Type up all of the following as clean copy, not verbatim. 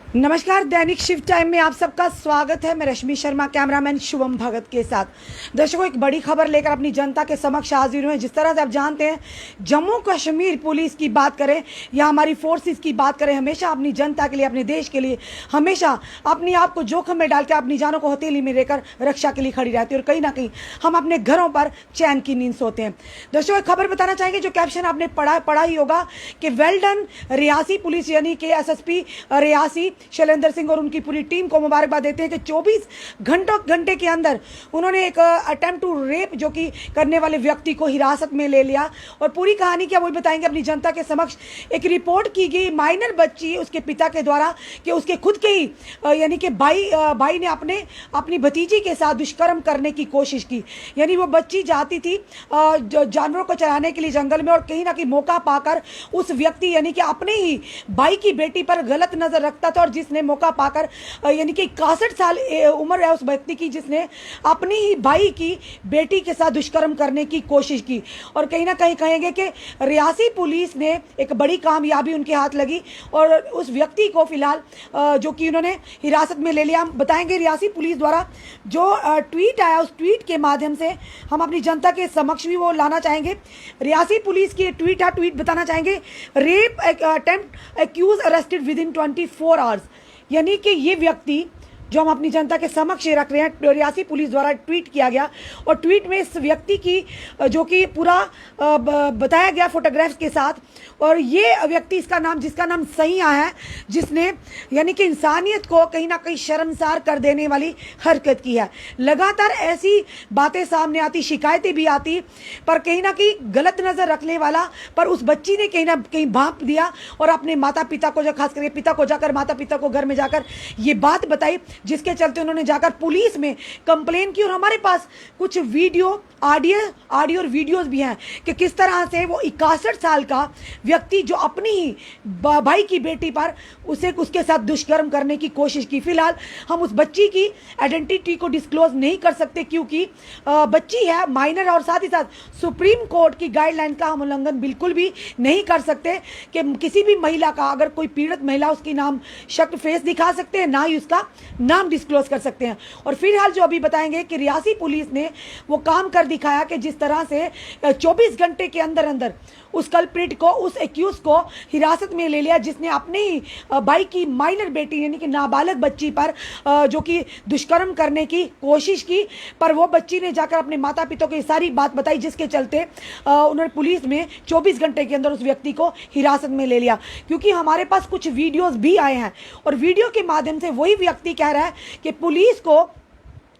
नमस्कार, दैनिक shift time में आप सबका स्वागत है। मैं रश्मि शर्मा कैमरामैन शुभम भगत के साथ। दर्शकों, एक बड़ी खबर लेकर अपनी जनता के समक्ष हाजिर हुए। जिस तरह से आप जानते हैं, जम्मू कश्मीर पुलिस की बात करें या हमारी फोर्सेस की बात करें, हमेशा अपनी जनता के लिए, अपने देश के लिए हमेशा अपने आप को जोखिम में डाल के अपनी जानों को हथेली में लेकर रक्षा के लिए खड़ी रहती है और कहीं ना कहीं हम अपने घरों पर चैन की नींद सोते हैं। दर्शकों, एक खबर बताना चाहेंगे, जो कैप्शन आपने पढ़ा ही होगा कि वेल डन रियासी पुलिस यानी कि एसएसपी रियासी शैलेंद्र सिंह और उनकी पूरी टीम को मुबारकबाद देते हैं कि 24 घंटे के अंदर उन्होंने एक अटेम्प्ट टू रेप जो कि करने वाले व्यक्ति को हिरासत में ले लिया। और पूरी कहानी क्या वही बताएंगे अपनी जनता के समक्ष। एक रिपोर्ट की गई माइनर बच्ची उसके पिता के द्वारा कि उसके खुद के ही यानी कि भाई ने अपनी भतीजी के साथ दुष्कर्म करने की कोशिश की। यानी वो बच्ची जाती थी जानवरों को चराने के लिए जंगल में और कहीं ना कहीं मौका पाकर उस व्यक्ति यानी कि अपने ही भाई की बेटी पर गलत नजर रखता था और जिसने मौका पाकर यानी कि 61 साल उम्र है उस व्यक्ति की, जिसने अपनी ही भाई की बेटी के साथ दुष्कर्म करने की कोशिश की। और कहीं ना कहीं कहेंगे कि रियासी पुलिस ने एक बड़ी कामयाबी उनके हाथ लगी और उस व्यक्ति को फिलहाल जो कि उन्होंने हिरासत में ले लिया। हम बताएंगे रियासी पुलिस द्वारा जो ट्वीट आया, उस ट्वीट के माध्यम से हम अपनी जनता के समक्ष भी वो लाना चाहेंगे। रियासी पुलिस की ट्वीट है, ट्वीट बताना चाहेंगे, rape attempt accused arrested within 24 hours. यानी कि ये व्यक्ति जो हम अपनी जनता के समक्ष रख रहे हैं, रियासी पुलिस द्वारा ट्वीट किया गया और ट्वीट में इस व्यक्ति की जो कि पूरा बताया गया फोटोग्राफ्स के साथ। और ये व्यक्ति जिसका नाम सैया है, जिसने यानी कि इंसानियत को कहीं ना कहीं शर्मसार कर देने वाली हरकत की है। लगातार ऐसी बातें सामने आती, शिकायतें भी आती, पर कहीं ना कहीं गलत नजर रखने वाला पर उस बच्ची ने कहीं ना कहीं भांप दिया और अपने माता पिता को, जो खास करके पिता को जाकर, माता पिता को घर में जाकर ये बात बताई, जिसके चलते उन्होंने जाकर पुलिस में कंप्लेन की। और हमारे पास कुछ वीडियो, ऑडियो और वीडियोस भी हैं कि किस तरह से वो 61 साल का व्यक्ति जो अपनी ही भाई की बेटी पर उसके साथ दुष्कर्म करने की कोशिश की। फिलहाल हम उस बच्ची की आइडेंटिटी को डिस्क्लोज नहीं कर सकते क्योंकि बच्ची है, माइनर, और साथ ही साथ सुप्रीम कोर्ट की गाइडलाइन का हम उल्लंघन बिल्कुल भी नहीं कर सकते कि किसी भी महिला का, अगर कोई पीड़ित महिला, उसकी नाम शक्ल फेस दिखा सकते हैं, ना ही उसका नाम डिस्क्लोज कर सकते हैं। और फिलहाल जो अभी बताएंगे कि रियासी पुलिस ने वो काम कर दिखाया कि जिस तरह से 24 घंटे के अंदर अंदर उस कल्प्रिट को, उस एक्यूज को हिरासत में ले लिया, जिसने अपने ही भाई की माइनर बेटी यानी कि नाबालग बच्ची पर जो कि दुष्कर्म करने की कोशिश की। पर वो बच्ची ने जाकर अपने माता पिता को ये सारी बात बताई, जिसके चलते उन्होंने पुलिस में 24 घंटे के अंदर उस व्यक्ति को हिरासत में ले लिया। क्योंकि हमारे पास कुछ वीडियोस भी आए हैं और वीडियो के माध्यम से वही व्यक्ति कह रहा है कि पुलिस को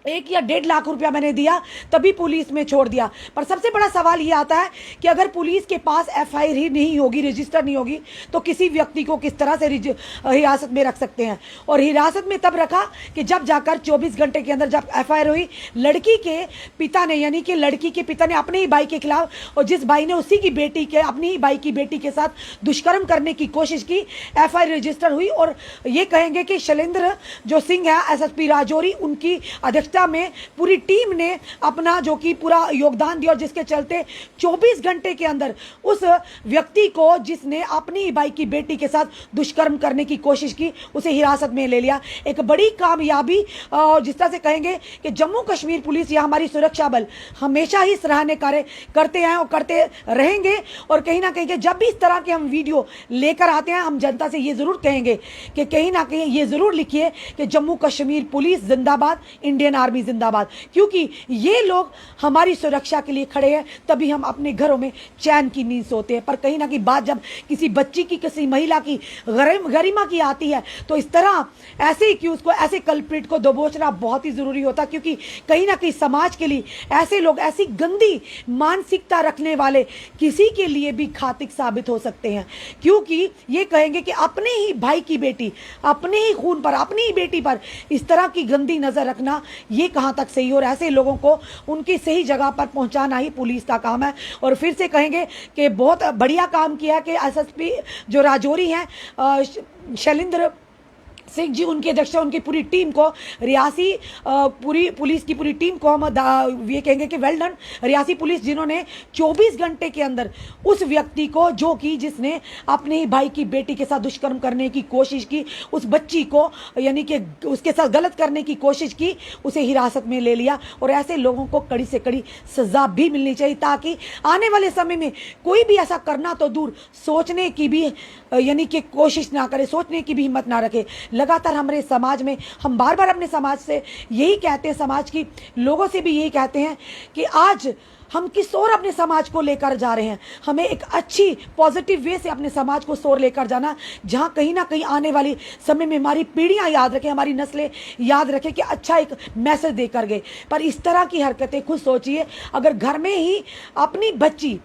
1 या 1.5 लाख रुपया मैंने दिया तभी पुलिस में छोड़ दिया। पर सबसे बड़ा सवाल ये आता है कि अगर पुलिस के पास एफआईआर ही नहीं होगी, रजिस्टर नहीं होगी, तो किसी व्यक्ति को किस तरह से हिरासत में रख सकते हैं। और हिरासत में तब रखा कि जब जाकर 24 घंटे के अंदर जब एफआईआर हुई, लड़की के पिता ने, यानी कि लड़की के पिता ने अपने ही भाई के खिलाफ, और जिस भाई ने उसी की बेटी के, अपनी ही भाई की बेटी के साथ दुष्कर्म करने की कोशिश की, एफआईआर रजिस्टर हुई। और ये कहेंगे कि शैलेंद्र जो सिंह है, एसएसपी राजौरी, उनकी अध्यक्षता में पूरी टीम ने अपना जो कि पूरा योगदान दिया और जिसके चलते 24 घंटे के अंदर उस व्यक्ति को, जिसने अपनी भाई की बेटी के साथ दुष्कर्म करने की कोशिश की, उसे हिरासत में ले लिया। एक बड़ी कामयाबी। जिस तरह से कहेंगे कि जम्मू कश्मीर पुलिस या हमारी सुरक्षा बल हमेशा ही सराहनीय कार्य करते हैं और करते रहेंगे। और कहीं ना कहीं जब भी इस तरह के हम वीडियो लेकर आते हैं, हम जनता से ये जरूर कहेंगे कि कहीं ना कहीं ये जरूर लिखिए कि जम्मू कश्मीर पुलिस जिंदाबाद, इंडियन आर्मी जिंदाबाद। क्योंकि ये लोग हमारी सुरक्षा के लिए खड़े हैं, तभी हम अपने घरों में चैन की नींद सोते हैं। पर कहीं ना कहीं बात जब किसी बच्ची की, किसी महिला की गरिमा की आती है, तो इस तरह ऐसे एक्यूज को, ऐसे कल्प्रिट को दबोचना बहुत ही जरूरी होता है। क्योंकि कहीं ना कहीं समाज के लिए ऐसे लोग, ऐसी गंदी मानसिकता रखने वाले किसी के लिए भी घातक साबित हो सकते हैं। क्योंकि ये कहेंगे कि अपने ही भाई की बेटी, अपने ही खून पर, अपनी ही बेटी पर इस तरह की गंदी नजर रखना, ये कहां तक सही। और ऐसे लोगों को उनकी सही जगह पर पहुंचाना ही पुलिस का काम है। और फिर से कहेंगे कि बहुत बढ़िया काम किया कि एसएसपी जो राजौरी हैं, शैलेंद्र सिंह जी, उनकी अध्यक्षता, उनकी पूरी टीम को, रियासी पूरी पुलिस की पूरी टीम को हम ये कहेंगे कि वेल डन। रियासी पुलिस जिन्होंने 24 घंटे के अंदर उस व्यक्ति को, जो कि जिसने अपने ही भाई की बेटी के साथ दुष्कर्म करने की कोशिश की, उस बच्ची को यानी कि उसके साथ गलत करने की कोशिश की, उसे हिरासत में ले लिया। और ऐसे लोगों को कड़ी से कड़ी सजा भी मिलनी चाहिए, ताकि आने वाले समय में कोई भी ऐसा करना तो दूर, सोचने की भी यानी कि कोशिश ना करे, सोचने की भी हिम्मत ना रखे। लगातार हमारे समाज में हम बार बार अपने समाज से यही कहते हैं, समाज की लोगों से भी यही कहते हैं कि आज हम किस ओर अपने समाज को लेकर जा रहे हैं। हमें एक अच्छी पॉजिटिव वे से अपने समाज को सोर लेकर जाना, जहां कहीं ना कहीं आने वाली समय में हमारी पीढ़ियां याद रखें, हमारी नस्लें याद रखें कि अच्छा एक मैसेज देकर गए। पर इस तरह की हरकतें, खुद सोचिए, अगर घर में ही अपनी बच्ची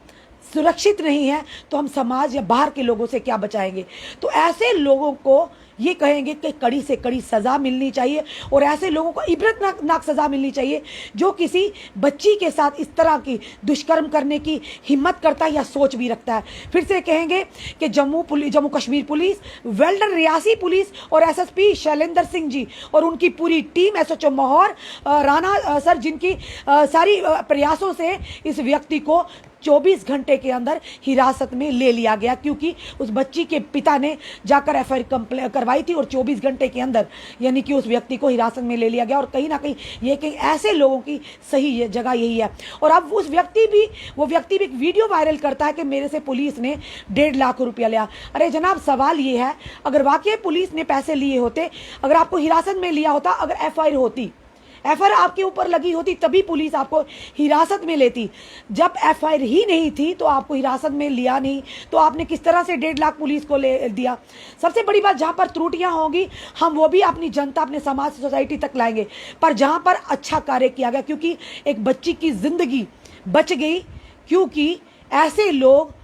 सुरक्षित नहीं है तो हम समाज या बाहर के लोगों से क्या बचाएंगे। तो ऐसे लोगों को ये कहेंगे कि कड़ी से कड़ी सज़ा मिलनी चाहिए, और ऐसे लोगों को इबरतनाक सज़ा मिलनी चाहिए जो किसी बच्ची के साथ इस तरह की दुष्कर्म करने की हिम्मत करता है या सोच भी रखता है। फिर से कहेंगे कि Jammu Kashmir police, well done Reasi police और एसएसपी शैलेंद्र सिंह जी और उनकी पूरी टीम, एसएचओ मोहर राणा सर, जिनकी सारी प्रयासों से इस व्यक्ति को 24 घंटे के अंदर हिरासत में ले लिया गया, क्योंकि उस बच्ची के पिता ने जाकर एफआईआर करवाई थी और 24 घंटे के अंदर यानी कि उस व्यक्ति को हिरासत में ले लिया गया। और कहीं ना कहीं ये कि ऐसे लोगों की सही जगह यही है। और अब वो व्यक्ति भी एक वीडियो वायरल करता है कि मेरे से पुलिस ने 1.5 लाख रुपया लिया। अरे जनाब, सवाल ये है, अगर वाकई पुलिस ने पैसे लिए होते, अगर आपको हिरासत में लिया होता, अगर एफआईआर होती, एफआईआर आपके ऊपर लगी होती, तभी पुलिस आपको हिरासत में लेती। जब एफआईआर ही नहीं थी तो आपको हिरासत में लिया नहीं, तो आपने किस तरह से 1.5 लाख पुलिस को ले दिया। सबसे बड़ी बात, जहां पर त्रुटियां होंगी हम वो भी अपनी जनता, अपने समाज, सोसाइटी तक लाएंगे। पर जहां पर अच्छा कार्य किया गया, क्योंकि एक बच्ची की जिंदगी बच गई, क्योंकि ऐसे लोग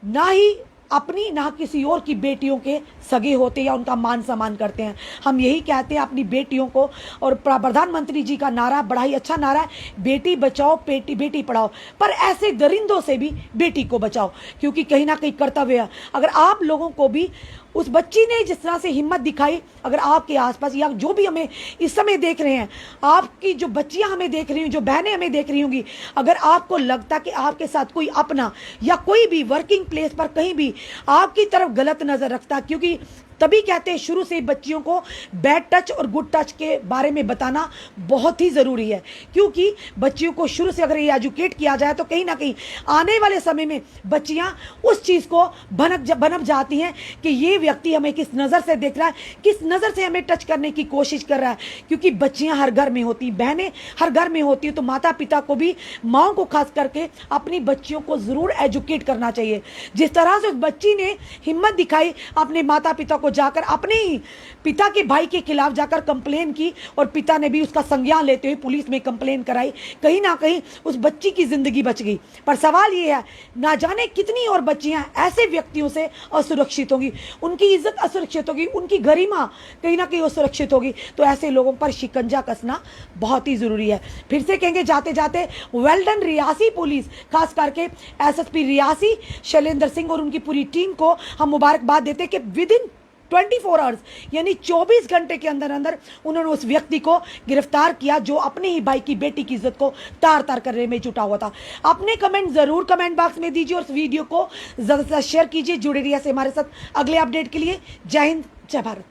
ना ही अपनी ना किसी और की बेटियों के सगे होते या उनका मान सम्मान करते हैं। हम यही कहते हैं अपनी बेटियों को, और प्रधानमंत्री जी का नारा बड़ा ही अच्छा नारा है, बेटी बचाओ बेटी पढ़ाओ, पर ऐसे दरिंदों से भी बेटी को बचाओ, क्योंकि कहीं ना कहीं कर्तव्य है। अगर आप लोगों को भी उस बच्ची ने जिस तरह से हिम्मत दिखाई, अगर आपके आसपास या जो भी हमें इस समय देख रहे हैं, आपकी जो बच्चियां हमें देख रही हैं, जो बहनें हमें देख रही होंगी, अगर आपको लगता कि आपके साथ कोई अपना या कोई भी वर्किंग प्लेस पर कहीं भी आपकी तरफ गलत नजर रखता, क्योंकि तभी कहते हैं शुरू से बच्चियों को बैड टच और गुड टच के बारे में बताना बहुत ही ज़रूरी है, क्योंकि बच्चियों को शुरू से अगर ये एजुकेट किया जाए तो कहीं ना कहीं आने वाले समय में बच्चियां उस चीज़ को बनप जाती हैं कि ये व्यक्ति हमें किस नज़र से देख रहा है, किस नज़र से हमें टच करने की कोशिश कर रहा है। क्योंकि बच्चियां हर घर में होती, बहनें हर घर में होती है, तो माता पिता को भी, माओ को खास करके अपनी बच्चियों को ज़रूर एजुकेट करना चाहिए। जिस तरह से उस बच्ची ने हिम्मत दिखाई, अपने माता पिता को जाकर अपने ही पिता के भाई के खिलाफ जाकर कंप्लेन की, और पिता ने भी उसका संज्ञान लेते हुए पुलिस में कंप्लेन कराई, कहीं ना कहीं उस बच्ची की जिंदगी बच गई। पर सवाल ये है, ना जाने कितनी और बच्चियां ऐसे व्यक्तियों से असुरक्षित होंगी, उनकी इज्जत असुरक्षित होगी, उनकी गरिमा कहीं ना कहीं असुरक्षित होगी। तो ऐसे लोगों पर शिकंजा कसना बहुत ही जरूरी है। फिर से कहेंगे जाते जाते, वेल डन रियासी पुलिस, खास करके एसएसपी रियासी शैलेंद्र सिंह और उनकी पूरी टीम को हम मुबारकबाद देते हैं कि विद इन 24 आवर्स यानी 24 घंटे के अंदर अंदर उन्होंने उस व्यक्ति को गिरफ्तार किया, जो अपने ही भाई की बेटी की इज्जत को तार तार करने में जुटा हुआ था। अपने कमेंट जरूर कमेंट बॉक्स में दीजिए और इस वीडियो को ज्यादा से ज्यादा शेयर कीजिए। जुड़े रहिए से हमारे साथ अगले अपडेट के लिए। जय हिंद, जय भारत।